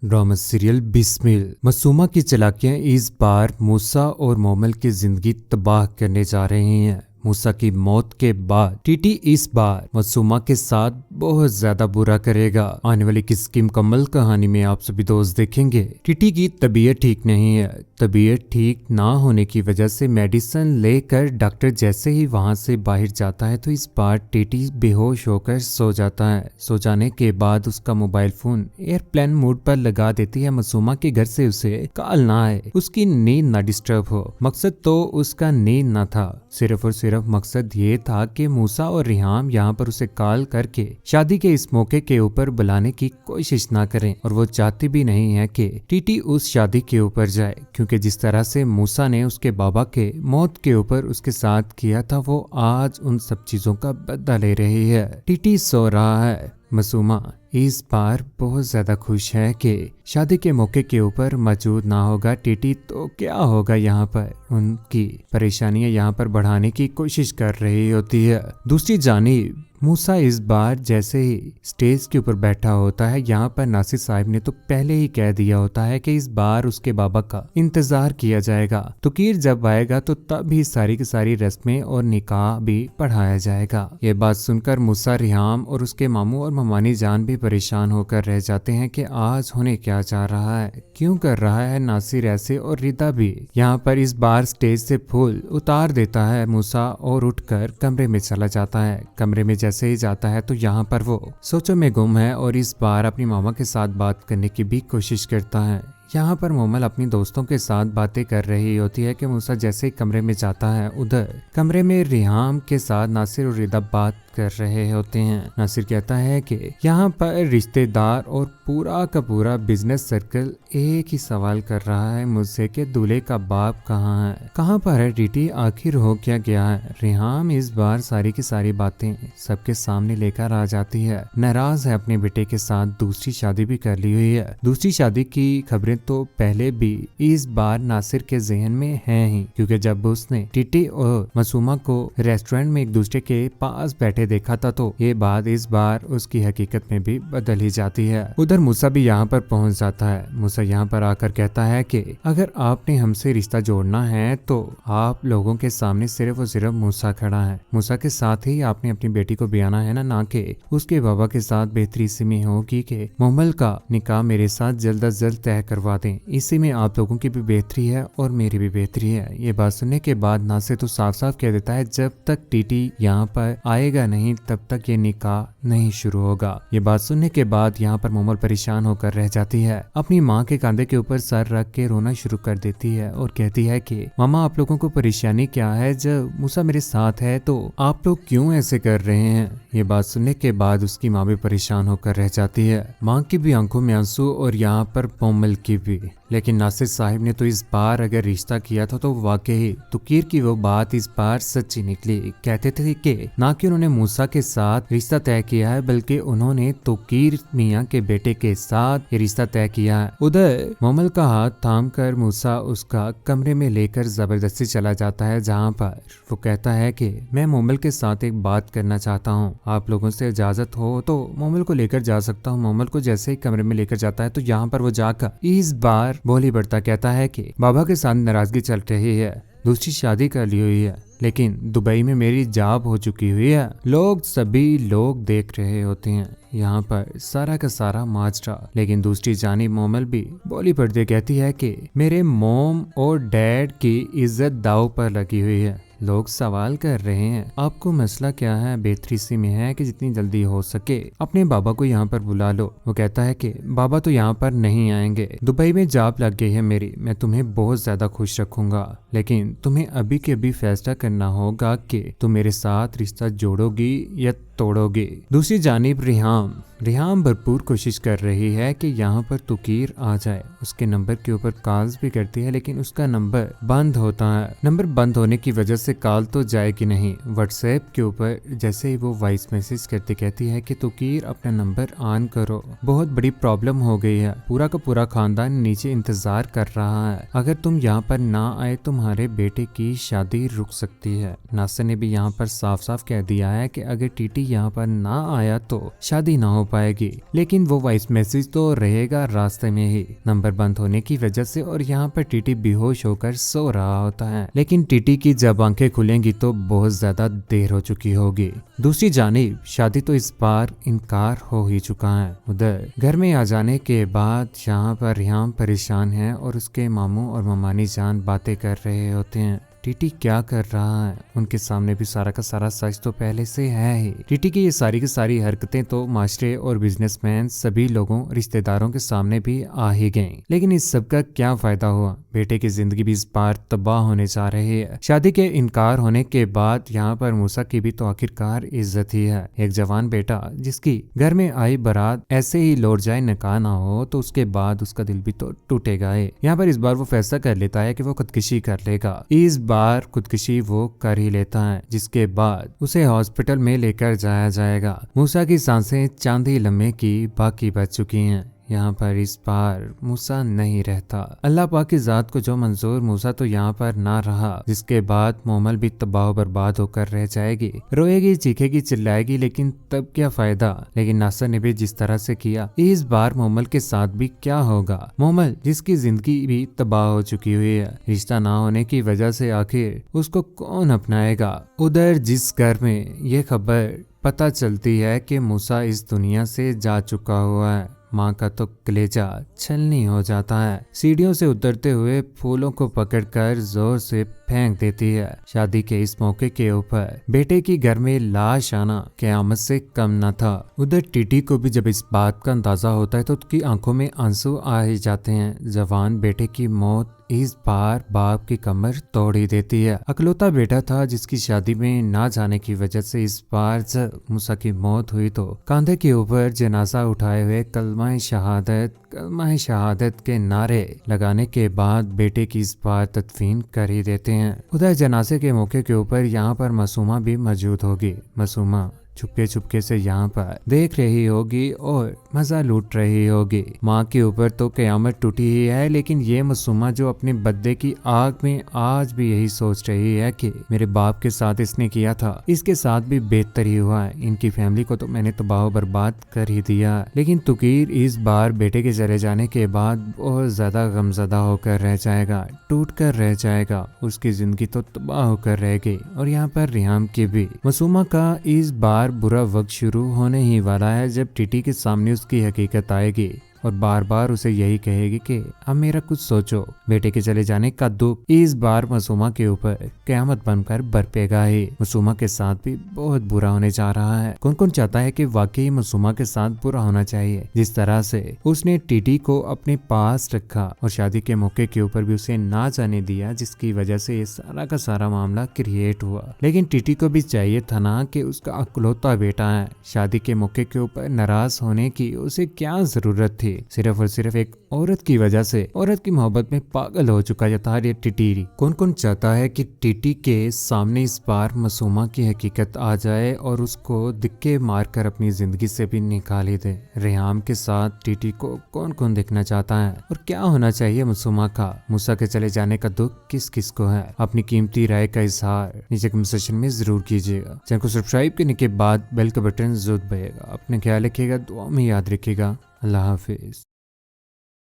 Drama serial Bismil. Masuma की चालाकियां इस बार मूसा और मोमल की जिंदगी तबाह करने जा रही हैं। मूसा की मौत के बाद टीटी इस बार मासूमा के साथ बहुत ज्यादा बुरा करेगा। आने वाली किसकी मुकम्मल कहानी में आप सभी दोस्त देखेंगे। टीटी की तबीयत ठीक नहीं है। तबीयत ठीक ना होने की वजह से मेडिसिन लेकर डॉक्टर जैसे ही वहां से बाहर जाता है तो इस बार टीटी बेहोश होकर सो जाता है। सो जाने के बाद उसका मोबाइल फोन एयरप्लेन मोड पर लगा देती है मासूमा के घर से उसे कॉल ना आए, उसकी नींद ना डिस्टर्ब हो। मकसद तो उसका नींद ना था, सिर्फ और सिर्फ मकसद ये था कि मूसा और रिहाम यहाँ पर उसे कॉल करके शादी के इस मौके के ऊपर बुलाने की कोशिश ना करें। और वो चाहती भी नहीं है कि टीटी उस शादी के ऊपर जाए, क्योंकि जिस तरह से मूसा ने उसके बाबा के मौत के ऊपर उसके साथ किया था वो आज उन सब चीजों का बदला ले रही है। टीटी सो रहा है। मासूमा इस बार बहुत ज्यादा खुश है कि शादी के मौके के ऊपर मौजूद ना होगा टीटी, तो क्या होगा यहाँ पर। उनकी परेशानियां यहाँ पर बढ़ाने की कोशिश कर रही होती है। दूसरी जानिब मूसा इस बार जैसे ही स्टेज के ऊपर बैठा होता है, यहाँ पर नासिर साहब ने तो पहले ही कह दिया होता है कि इस बार उसके बाबा का इंतजार किया जाएगा। तुकीर जब आएगा तो तब ही सारी की सारी रस्में और निकाह भी पढ़ाया जाएगा। ये बात सुनकर मूसा, रिहाम और उसके मामू और ममानी जान भी परेशान होकर रह जाते हैं कि आज होने क्या जा रहा है, क्यों कर रहा है नासिर ऐसे। और रिदा भी यहाँ पर इस बार स्टेज से फूल उतार देता है मूसा और उठकर कमरे में चला जाता है। कमरे में जैसे ही जाता है तो यहाँ पर वो सोचों में गुम है और इस बार अपनी मामा के साथ बात करने की भी कोशिश करता है। यहाँ पर मोमल अपनी दोस्तों के साथ बातें कर रही होती है कि मूसा जैसे ही कमरे में जाता है, उधर कमरे में रिहाम के साथ नासिर और रिदा बात कर रहे होते हैं। नासिर कहता है कि यहाँ पर रिश्तेदार और पूरा का पूरा बिजनेस सर्कल एक ही सवाल कर रहा है मुझसे कि दूल्हे का बाप कहाँ है, कहाँ पर है टीटी, आखिर हो क्या गया है। रिहाम इस बार सारी की सारी बातें सबके सामने लेकर आ जाती है। नाराज है अपने बेटे के साथ, दूसरी शादी भी कर ली हुई है। दूसरी शादी की खबरें तो पहले भी इस बार नासिर के जहन में है ही, क्योंकि जब उसने टीटी और मासूमा को रेस्टोरेंट में एक दूसरे के पास बैठे देखा था तो ये बात इस बार उसकी हकीकत में भी बदल ही जाती है। उधर मूसा भी यहाँ पर पहुंच जाता है। मूसा यहाँ पर आकर कहता है कि अगर आपने हमसे रिश्ता जोड़ना है तो आप लोगों के सामने सिर्फ और सिर्फ मूसा खड़ा है। मूसा के साथ ही आपने अपनी बेटी को ब्याना है ना कि उसके बाबा के साथ। बेहतरी इसी में होगी कि मोमल का निकाह मेरे साथ जल्द अज जल्द तय करवा दें। इसी में आप लोगों की भी बेहतरी है और मेरी भी बेहतरी है। ये बात सुनने के बाद नासिर तो साफ साफ कह देता है जब तक टीटी यहाँ पर आएगा नहीं तब तक ये निकाह नहीं शुरू होगा। ये बात सुनने के बाद यहाँ पर मोमल परेशान होकर रह जाती है। अपनी माँ के कंधे के ऊपर सर रख के रोना शुरू कर देती है और कहती है कि मामा आप लोगों को परेशानी क्या है, जब मूसा मेरे साथ है तो आप लोग क्यों ऐसे कर रहे हैं। ये बात सुनने के बाद उसकी माँ भी परेशान होकर रह जाती है। माँ की भी आंखों में आंसू और यहाँ पर मोमल की भी। लेकिन नासिर साहिब ने तो इस बार अगर रिश्ता किया था तो वाकई तुकीर की वो बात इस बार सच्ची निकली। कहते थे कि ना कि उन्होंने मूसा के साथ रिश्ता तय किया है बल्कि उन्होंने तुकीर मियाँ के बेटे के साथ ये रिश्ता तय किया है। उधर मोमल का हाथ थाम कर मूसा उसका कमरे में लेकर जबरदस्ती चला जाता है, जहाँ पर वो कहता है कि मैं मोमल के साथ एक बात करना चाहता हूँ, आप लोगों से इजाजत हो तो मोमल को लेकर जा सकता हूँ। मोमल को जैसे ही कमरे में लेकर जाता है तो यहाँ पर वो जाकर इस बार बोली बढ़ता कहता है कि बाबा के साथ नाराजगी चल रही है, दूसरी शादी कर ली हुई है, लेकिन दुबई में मेरी जॉब हो चुकी हुई है। सभी लोग देख रहे होते हैं यहाँ पर सारा का सारा माजरा। लेकिन दूसरी जानिब मोमल भी बोली पड़ते कहती है कि मेरे मोम और डैड की इज्जत दाव पर लगी हुई है। लोग सवाल कर रहे हैं आपको मसला क्या है। बेहतरी सी में है कि जितनी जल्दी हो सके अपने बाबा को यहाँ पर बुला लो। वो कहता है कि बाबा तो यहाँ पर नहीं आएंगे, दुबई में जॉब लग गई है मेरी, मैं तुम्हें बहुत ज्यादा खुश रखूंगा, लेकिन तुम्हें अभी के अभी फैसला करना होगा कि तुम मेरे साथ रिश्ता जोड़ोगी या तोड़ोगे। दूसरी जानिब रिहाम भरपूर कोशिश कर रही है कि यहाँ पर तुकीर आ जाए। उसके नंबर के ऊपर कॉल्स भी करती है लेकिन उसका नंबर बंद होता है। नंबर बंद होने की वजह से कॉल तो जाएगी नहीं। व्हाट्सएप के ऊपर जैसे ही वो वॉइस मैसेज करती कहती है कि तुकीर अपना नंबर ऑन करो, बहुत बड़ी प्रॉब्लम हो गई है, पूरा का पूरा खानदान नीचे इंतजार कर रहा है, अगर तुम यहाँ पर ना आए तुम्हारे बेटे की शादी रुक सकती है। नासिर ने भी यहाँ पर साफ साफ कह दिया है कि अगर टीटी यहाँ पर ना आया तो शादी ना हो पाएगी, लेकिन वो वॉइस मैसेज तो रहेगा रास्ते में ही। नंबर बंद होने की वजह से और यहाँ पर टीटी बेहोश होकर सो रहा होता है, लेकिन टीटी की जब आंखें खुलेंगी तो बहुत ज्यादा देर हो चुकी होगी। दूसरी जानिब शादी तो इस बार इनकार हो ही चुका है। उधर घर में आ जाने के बाद यहाँ पर रिहाम परेशान है और उसके मामू और ममानी जान बातें कर रहे होते हैं। टीटी क्या कर रहा है, उनके सामने भी सारा का सारा सच तो पहले से है ही। टीटी की ये सारी की सारी हरकतें तो मास्टरे और बिजनेसमैन सभी लोगों रिश्तेदारों के सामने भी आ ही गईं, लेकिन इस सब का क्या फायदा हुआ। बेटे की जिंदगी भी इस बार तबाह होने जा रही है। शादी के इनकार होने के बाद यहाँ पर मूसा की भी तो आखिरकार इज्जत ही है। एक जवान बेटा जिसकी घर में आई बारात ऐसे ही लौट जाए, निकाह ना हो, तो उसके बाद उसका दिल भी तो टूटेगा ही। यहाँ पर इस बार वो फैसला कर लेता है कि वो खुदकुशी कर लेगा। इस बार खुदकुशी वो कर ही लेता है, जिसके बाद उसे हॉस्पिटल में लेकर जाया जाएगा। मूसा की सांसें चांदी लम्हे की बाकी बच चुकी हैं। यहाँ पर इस बार मूसा नहीं रहता। अल्लाह पाक की जात को जो मंजूर, मूसा तो यहाँ पर ना रहा, जिसके बाद मोमल भी तबाह बर्बाद होकर रह जाएगी। रोएगी, चीखेगी, चिल्लाएगी, लेकिन तब क्या फायदा। लेकिन नासर ने भी जिस तरह से किया, इस बार मोमल के साथ भी क्या होगा। मोमल जिसकी जिंदगी भी तबाह हो चुकी हुई है, रिश्ता ना होने की वजह से आखिर उसको कौन अपनाएगा। उधर जिस घर में ये खबर पता चलती है कि मूसा इस दुनिया से जा चुका हुआ है, माँ का तो कलेजा छलनी हो जाता है। सीढ़ियों से उतरते हुए फूलों को पकड़कर जोर से फेंक देती है। शादी के इस मौके के ऊपर बेटे की घर में लाश आना क़यामत से कम न था। उधर टीटी को भी जब इस बात का अंदाजा होता है तो उसकी आंखों में आंसू आ ही जाते हैं। जवान बेटे की मौत इस बार बाप की कमर तोड़ ही देती है। अकलौता बेटा था जिसकी शादी में ना जाने की वजह से इस बार जब मूसा की मौत हुई तो कांधे के ऊपर जनाजा उठाए हुए कलमा शहादत के नारे लगाने के बाद बेटे की इस बार तदफीन कर ही देते हैं। उधर जनाजे के मौके के ऊपर यहाँ पर मासूमा भी मौजूद होगी। मासूमा चुपके चुपके से यहाँ पर देख रही होगी और मजा लूट रही होगी। माँ के ऊपर तो कयामत टूटी ही है, लेकिन ये मासूमा जो अपने बद्दे की आग में आज भी यही सोच रही है कि मेरे बाप के साथ इसने किया था, इसके साथ भी बेहतर ही हुआ है। इनकी फैमिली को तो मैंने तबाह बर्बाद कर ही दिया। लेकिन तुकीर इस बार बेटे के चले जाने के बाद बहुत ज्यादा गमजदा होकर रह जाएगा, टूट कर रह जाएगा। उसकी जिंदगी तो तबाह होकर रह गई और यहाँ पर रिहाम की भी। मासूमा का इस बार बुरा वक्त शुरू होने ही वाला है जब टीटी के सामने उसकी हकीकत आएगी और बार बार उसे यही कहेगी कि अब मेरा कुछ सोचो। बेटे के चले जाने का दुख इस बार मासूमा के ऊपर कयामत बनकर बरपेगा ही। मासूमा के साथ भी बहुत बुरा होने जा रहा है। कौन कौन चाहता है कि वाकई मासूमा के साथ बुरा होना चाहिए। जिस तरह से उसने टीटी को अपने पास रखा और शादी के मौके के ऊपर भी उसे ना जाने दिया, जिसकी वजह से ये सारा का सारा मामला क्रिएट हुआ। लेकिन टीटी को भी चाहिए था ना कि उसका अकलौता बेटा है, शादी के मौके के ऊपर नाराज होने की उसे क्या जरूरत थी। सिर्फ और सिर्फ एक औरत की वजह से, औरत की मोहब्बत में पागल हो चुका था ये टिटी। कौन कौन चाहता है कि टिटी के सामने इस बार मासूमा की हकीकत आ जाए और उसको दिक्के मारकर अपनी जिंदगी से भी निकाल ही दे। रेहाम के साथ टिटी को कौन कौन देखना चाहता है और क्या होना चाहिए मासूमा का। मूसा के चले जाने का दुख किस किस को है, अपनी कीमती राय का इजहार नीचे कमेंट सेक्शन में जरूर कीजिएगा। चैनल को सब्सक्राइब करने के बाद बेल का बटन जरूर दबाइएगा। अपने ख्याल रखिएगा, दुआ में याद रखिएगा। अल्लाह हाफिज।